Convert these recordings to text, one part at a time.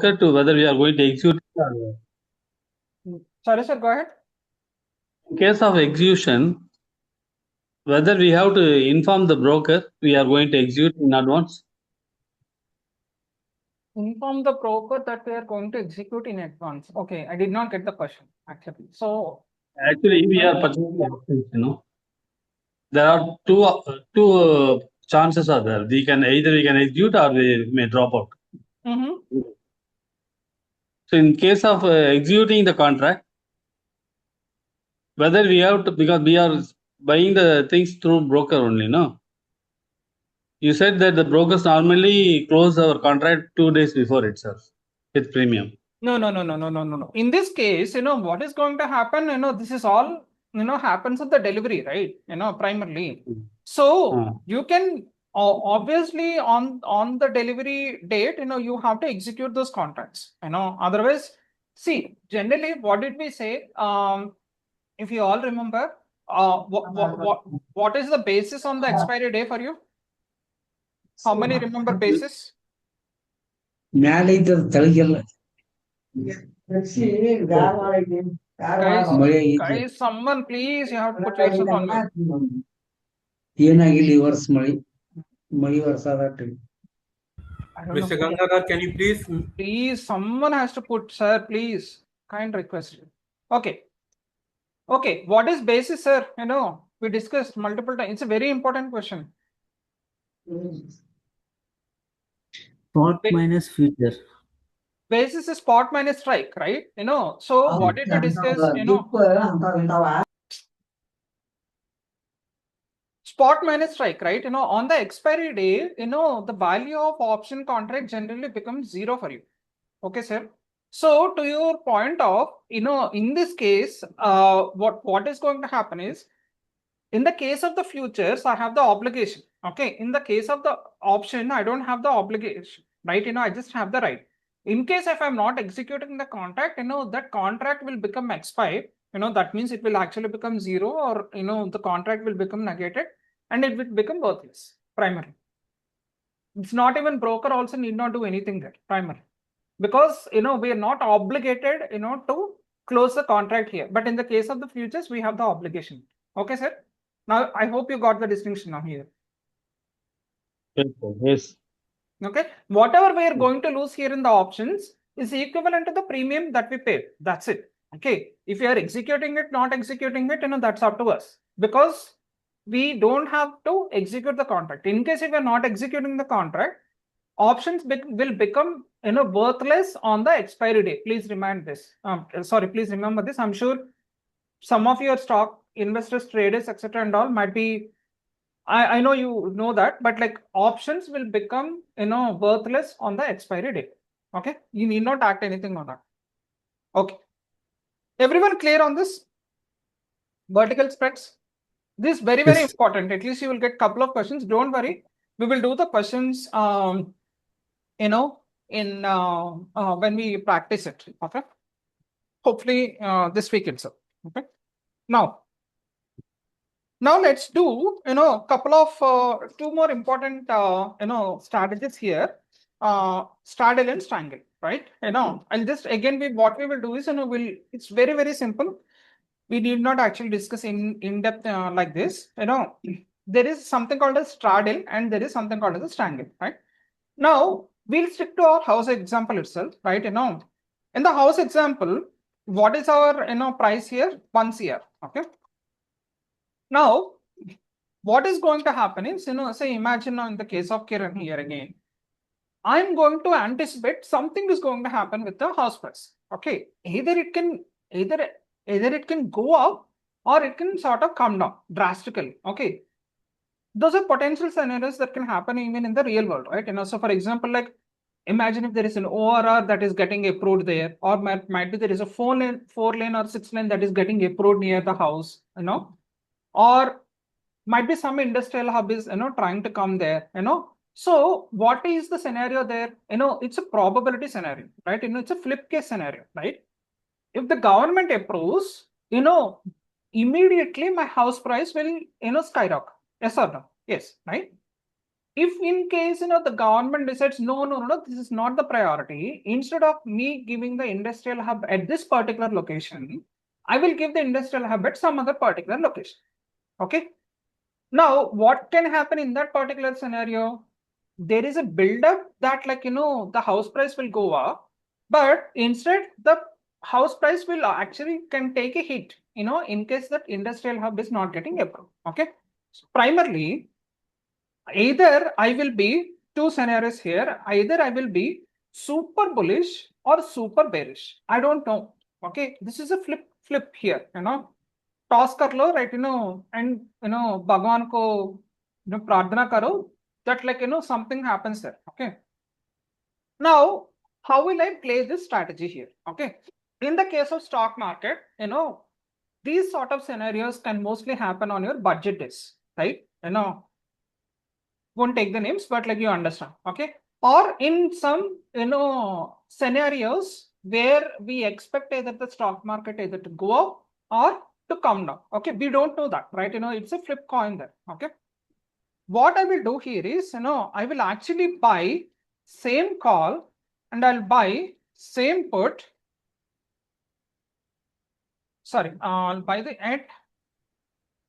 broker to whether we are going to execute it or Sorry, sir, go ahead. in case of execution, whether we have to inform the broker we are going to execute in advance. Inform the broker that we are going to execute in advance. Okay, I did not get the question actually. So Actually, we are purchasing options, there are two chances are there. We can execute or we may drop out. So in case of executing the contract, whether we have to, because we are buying the things through broker only, no? You said that the brokers normally close our contract 2 days before itself with premium. No. In this case, what is going to happen, this is all, happens at the delivery, right? Primarily. So you can obviously on the delivery date, you have to execute those contracts, otherwise, see, generally, what did we say? If you all remember, what is the basis on the expiry day for you? How many remember basis? Guys, someone please, you have to put yourself on mute. Mr. Gangadhar, can you please? Please, someone has to put, sir, please. Kind request. Okay. Okay, what is basis, sir? We discussed multiple times. It's a very important question. Spot minus future. Basis is spot minus strike, right? So what did we discuss? Spot minus strike, right? On the expiry day, the value of option contract generally becomes 0 for you. Okay, sir. So to your point of, in this case, what is going to happen is, in the case of the futures, I have the obligation. Okay. In the case of the option, I don't have the obligation, right? I just have the right. In case if I'm not executing the contract, that contract will become expired. That means it will actually become 0, or, the contract will become negated and it will become worthless primarily. It's not even broker also need not do anything there primarily, because, we are not obligated, to close the contract here. But in the case of the futures, we have the obligation. Okay, sir. Now, I hope you got the distinction now here. Yes. Okay. Whatever we are going to lose here in the options is equivalent to the premium that we paid. That's it. Okay. If you are executing it, not executing it, that's up to us, because we don't have to execute the contract. In case if we are not executing the contract, options will become, worthless on the expiry day. Please remind this. Please remember this. I'm sure some of your stock investors, traders, etc. and all might be, I know you know that, but like options will become, worthless on the expiry date. Okay. You need not act anything on that. Okay. Everyone clear on this? Vertical spreads. This is very, very important. At least you will get a couple of questions. Don't worry. We will do the questions, when we practice it. Okay. Hopefully this week itself. Okay. Now let's do, couple of two more important, strategies here. Straddle and strangle, right? I'll just again, what we will do is, it's very, very simple. We need not actually discuss in depth like this. There is something called a straddle and there is something called as a strangle, right? Now we'll stick to our house example itself, right? In the house example, what is our price here? 1 CR. Okay. Now, what is going to happen is, say imagine now in the case of Kiran here again, I'm going to anticipate something is going to happen with the house price. Okay. Either it can go up or it can sort of come down drastically. Okay. Those are potential scenarios that can happen even in the real world, right? So for example, like imagine if there is an ORR that is getting approved there, or might be there is a 4-lane or 6-lane that is getting approved near the house, or might be some industrial hub is, trying to come there, So what is the scenario there? It's a probability scenario, right? It's a flip case scenario, right? If the government approves, immediately my house price will, skyrocket. Yes or no? Yes, right? If in case, the government decides, no, this is not the priority, instead of me giving the industrial hub at this particular location, I will give the industrial hub at some other particular location. Okay. Now, what can happen in that particular scenario? There is a build-up that, the house price will go up, but instead the house price will actually can take a hit, in case that industrial hub is not getting approved. Okay. So primarily, either I will be two scenarios here. Either I will be super bullish or super bearish. I don't know. Okay. This is a flip here, toss kar lo, right? And Bhagwan ko pradhana karo that something happens there. Okay. Now, how will I play this strategy here? Okay. In the case of stock market, these sort of scenarios can mostly happen on your budget days, right? Won't take the names, but you understand. Okay. Or in some, scenarios where we expect either the stock market either to go up or to come down. Okay. We don't know that, right? It's a flip coin there. Okay. What I will do here is, I will actually buy same call and I'll buy same put. Sorry, I'll buy the at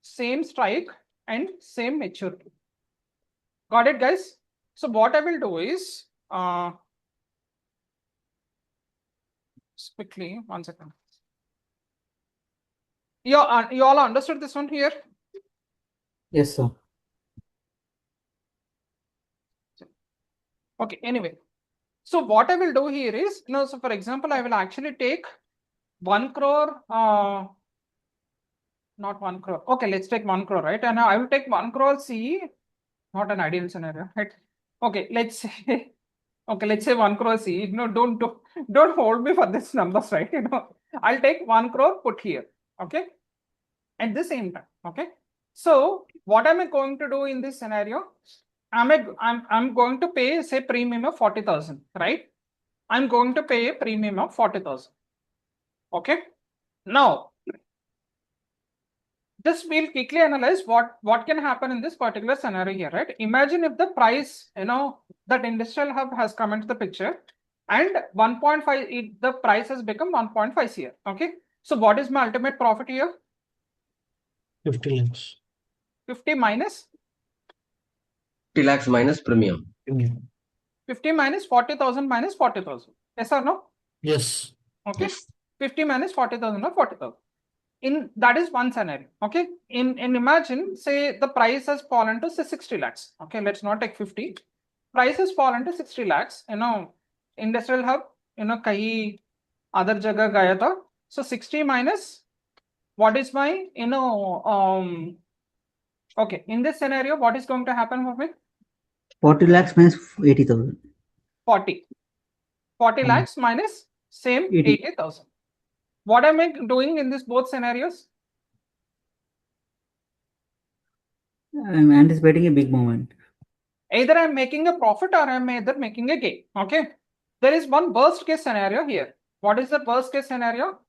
same strike and same maturity. Got it, guys? So what I will do is, just quickly, 1 second. You all understood this one here? Yes, sir. Okay, anyway. So what I will do here is, so for example, I will actually take 1 crore, not 1 crore. Okay, let's take 1 crore, right? And I will take 1 crore C, not an ideal scenario, right? Okay, let's say, 1 crore C. Don't hold me for this numbers, right? I'll take 1 crore put here, okay? At the same time, okay? So what am I going to do in this scenario? I'm going to pay, say, premium of 40,000, right? I'm going to pay a premium of 40,000. Okay. Now, just we'll quickly analyze what can happen in this particular scenario here, right? Imagine if the price, that industrial hub has come into the picture and 1.5, the price has become 1.5 here. Okay. So what is my ultimate profit here? 50 lakhs. 50 minus? 50 lakhs minus premium. 50 minus 40,000 minus 40,000. Yes or no? Yes. Okay. Yes. 50 minus 40,000 or 40,000. That is one scenario. Okay. In imagine, say the price has fallen to say 60 lakhs. Okay. Let's not take 50. Price has fallen to 60 lakhs. Industrial hub, kahi other jagah gaya tha. So 60 minus what is my, okay. In this scenario, what is going to happen for me? 40 lakhs minus 80,000. 40 lakhs minus same 80. 80,000. What am I doing in this both scenarios? I'm anticipating a big movement. Either I'm making a profit or I'm either making a gain. Okay. There is one worst case scenario here. What is the worst case scenario?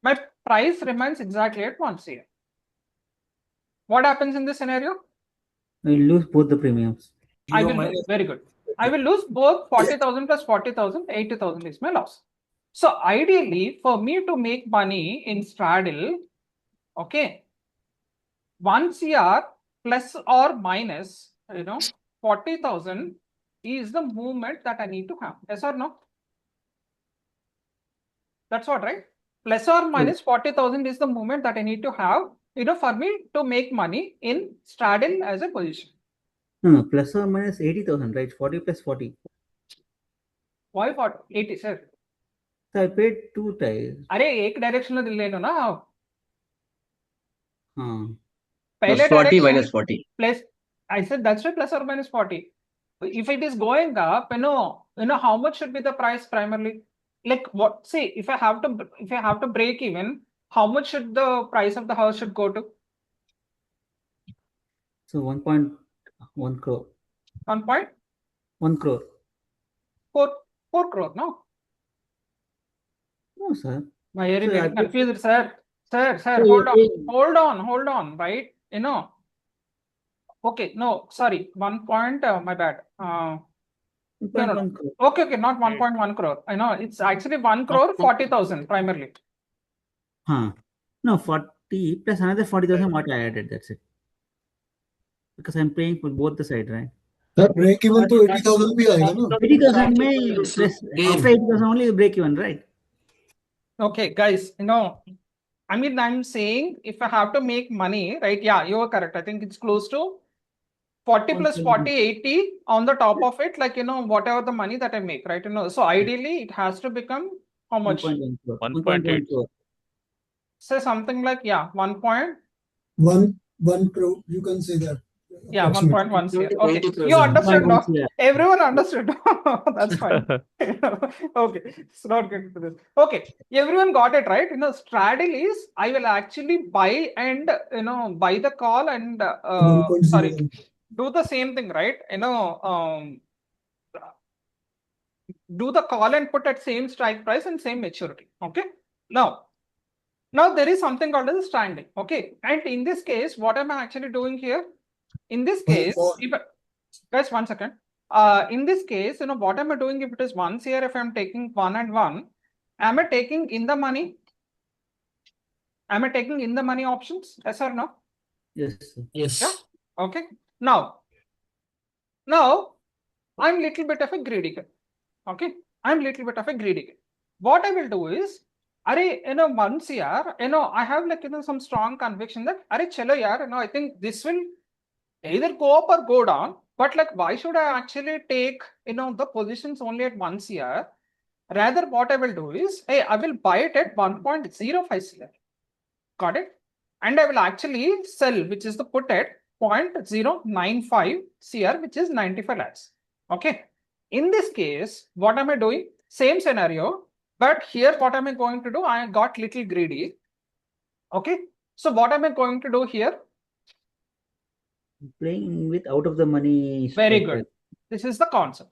My price remains exactly at 1 CR. What happens in this scenario? I will lose both the premiums. I will lose. Very good. I will lose both 40,000 plus 40,000, 80,000 is my loss. So ideally, for me to make money in Straddle, okay, 1 CR plus or minus, 40,000 is the movement that I need to have. Yes or no? That's what, right? Plus or minus 40,000 is the movement that I need to have, for me to make money in Straddle as a position. No, plus or minus 80,000, right? 40 plus 40. Why 40? 80, sir. So I paid 2 times. अरे एक direction में दिल लेनो ना आप Plus पहले 40 direction minus 40. plus I said that's why plus or minus 40. If it is going up, how much should be the price primarily? Like what? See, if I have to break even, how much should the price of the house should go to? So 1.1 crore. 1.4 crore. 4 crore, no? No, sir. Why are you So getting I- confused, sir? Sir, So hold you're saying- on, right? Okay, no, sorry, 1 point, my bad. No. 1.1 crore. Okay, not 1.1 crore. I know it's actually 1 crore 40,000 primarily. Huh. No, 40 plus another 40,000 what I added, that's it. Because I'm paying for both the side, right? Sir break even तो 80,000 भी आएगा ना 80,000 में plus after 80,000 only you break even, right? Okay, guys, I mean, I'm saying if I have to make money, right? Yeah, you are correct. I think it's close to 40 plus 40, 80 on the top of it, like, whatever the money that I make, right? So ideally it has to become how much? 1.1 crore. 1.8 crore. Say something like, yeah, 1 point. 1 crore, you can say that. Yeah, approximately. 1.1 CR. Okay, 20,000. you understood, 1.1 no? CR. Everyone understood. That's fine. Okay, it's not getting to this. Okay, everyone got it, right? Straddle is I will actually buy and buy the call and 1.01. sorry, do the same thing, right? Do the call and put at same strike price and same maturity. Okay. Now there is something called as strangling. Okay, and in this case, what am I actually doing here? In this case, guys, 1 second. In this case, what am I doing if it is 1 CR? If I'm taking 1 and 1, am I taking in the money? Am I taking in the money options? Yes or no? Yes, sir. Yes. Yeah. Okay. Now I'm little bit of a greedy guy. Okay, I'm little bit of a greedy guy. What I will do is, 1 CR, I have like some strong conviction that chalo yaar, I think this will either go up or go down. But like, why should I actually take the positions only at 1 CR? Rather, what I will do is, hey, I will buy it at 1.05 CR. Got it? And I will actually sell, which is the put at 0.095 CR, which is 95 lakhs. Okay. In this case, what am I doing? Same scenario, but here what am I going to do? I got little greedy. Okay. So what am I going to do here? Playing with out of the money. Very strike good. price. This is the concept.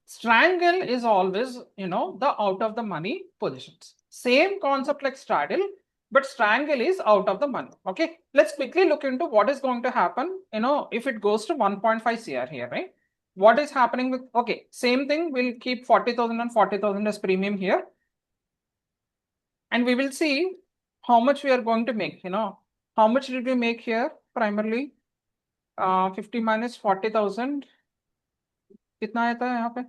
Strangle is always, the out of the money positions. Same concept like straddle, but strangle is out of the money. Okay. Let's quickly look into what is going to happen, if it goes to 1.5 CR here, right? What is happening with, okay, same thing. We'll keep 40,000 and 40,000 as premium here. And we will see how much we are going to make, how much did we make here primarily? 50 minus 40,000. कितना आता है यहाँ पे?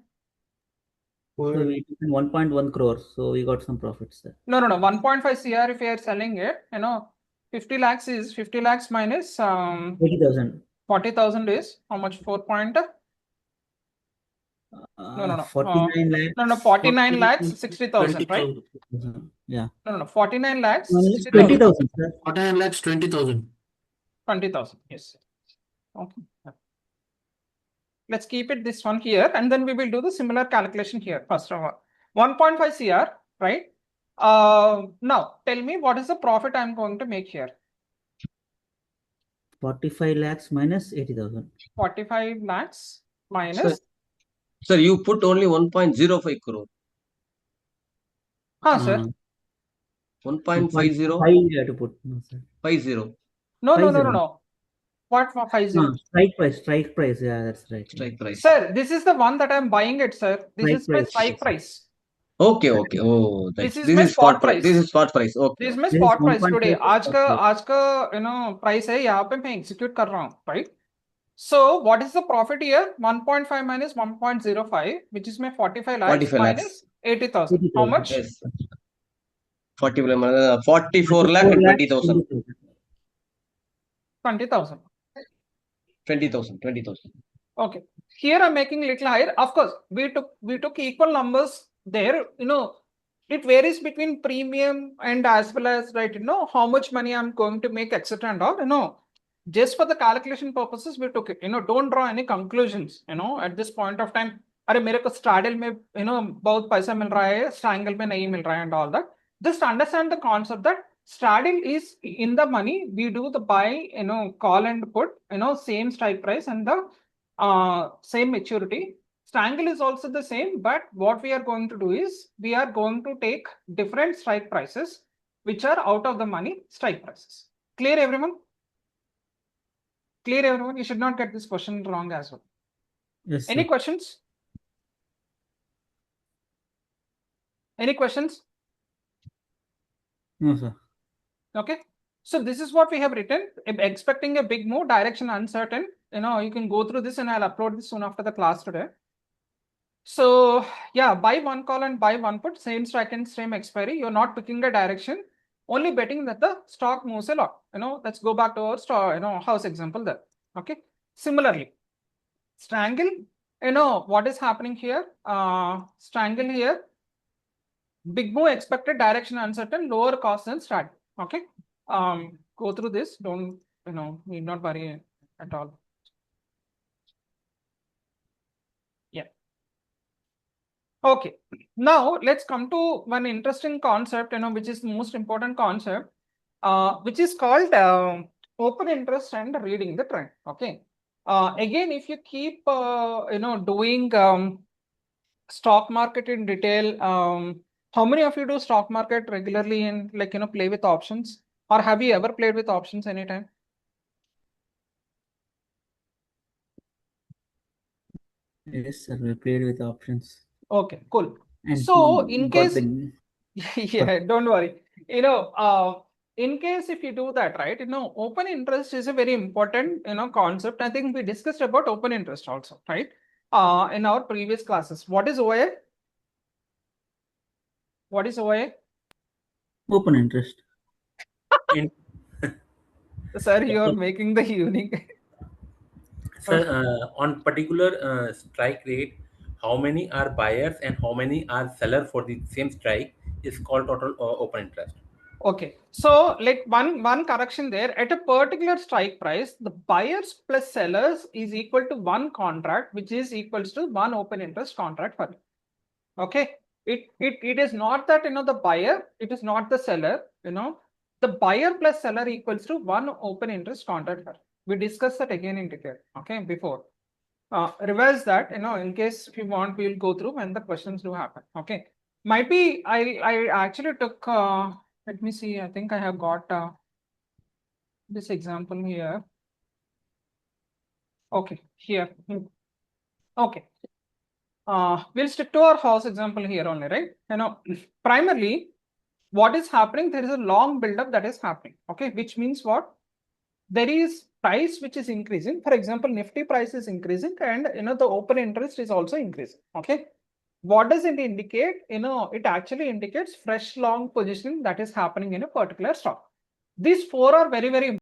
So we took in 1.1 crore, so we got some profits there. No, 1.5 CR if you are selling it, 50 lakhs is 50 lakhs minus 80,000. 40,000 is how much? 4 point? No. 49 lakhs. No, 49 lakhs 60,000, right? 20,000. Yeah. No, 49 lakhs No, it's 60,000. 20,000, sir. 49 lakhs 20,000. 20,000, yes. Okay. Let's keep it this one here, and then we will do the similar calculation here. First of all, 1.5 CR, right? Now tell me what is the profit I'm going to make here? 45 lakhs minus 80,000. 45 lakhs minus. Sir, you put only 1.05 crore. Sir. 1.50? You have to put. No, sir. 50. No. What for 50? Strike price. Yeah, that's right. Strike price. Sir, this is the one that I'm buying it, sir. This is my strike price. Okay. Oh, This is this my is spot spot price. price. This is spot price. Okay. This is my This is spot price 1.5 today. आज spot का price है यहाँ पे मैं execute कर रहा हूँ, right? So what is the profit here? 1.5 minus 1.05, which is my 45 lakhs 45 lakhs. minus 80,000. How much? Yes. 44 lakh and 20,000. 20,000. 20,000. Okay. Here I'm making little higher. Of course, we took equal numbers there. It varies between premium and as well as how much money I'm going to make, etc. and all. Just for the calculation purposes, we took it. Don't draw any conclusions. At this point of time, अरे मेरे को straddle में बहुत पैसा मिल रहा है, strangle में नहीं मिल रहा है and all that. Just understand the concept that straddle is in the money. We do the buy, call and put, same strike price and the same maturity. Strangle is also the same, but what we are going to do is we are going to take different strike prices, which are out of the money strike prices. Clear, everyone? Clear, everyone? You should not get this question wrong as well. Yes, sir. Any questions? Any questions? No, sir. Okay. So this is what we have written. Expecting a big move, direction uncertain. You can go through this and I'll upload this soon after the class today. So yeah, buy one call and buy one put, same strike and same expiry. You're not picking a direction, only betting that the stock moves a lot. Let's go back to our stock, house example there. Okay. Similarly, Strangle, what is happening here? Strangle here, big move expected, direction uncertain, lower cost than Straddle. Okay. Go through this. Don't, need not worry at all. Yeah. Okay. Now let's come to one interesting concept, which is the most important concept, which is called open interest and reading the trend. Okay. Again, if you keep, doing stock market in detail, how many of you do stock market regularly and play with options, or have you ever played with options anytime? Yes, sir. We played with options. Okay, cool. And So he in got case, the- yeah, don't worry. In case if you do that, right, open interest is a very important, concept. I think we discussed about open interest also, right? In our previous classes. What is OA? What is OA? open interest. In, Sir, you are making the unique. sir, on particular strike rate, how many are buyers and how many are seller for the same strike is called total open interest. Okay, so like one correction there. At a particular strike price, the buyers plus sellers is equal to one contract, which is equals to one open interest contract for it. Okay, it is not that the buyer, it is not the seller. The buyer plus seller equals to one open interest contract for it. We discussed that again in detail. Okay, before. Revise that. In case if you want, we will go through when the questions do happen. Okay, might be I actually took. Let me see. I think I have got this example here. Okay, here. Okay. We'll stick to our house example here only, right? Primarily, what is happening? There is a long buildup that is happening. Okay, which means what? There is price which is increasing. For example, Nifty price is increasing, and the open interest is also increasing. Okay. What does it indicate? It actually indicates fresh long positioning that is happening in a particular stock. These four are very, very important.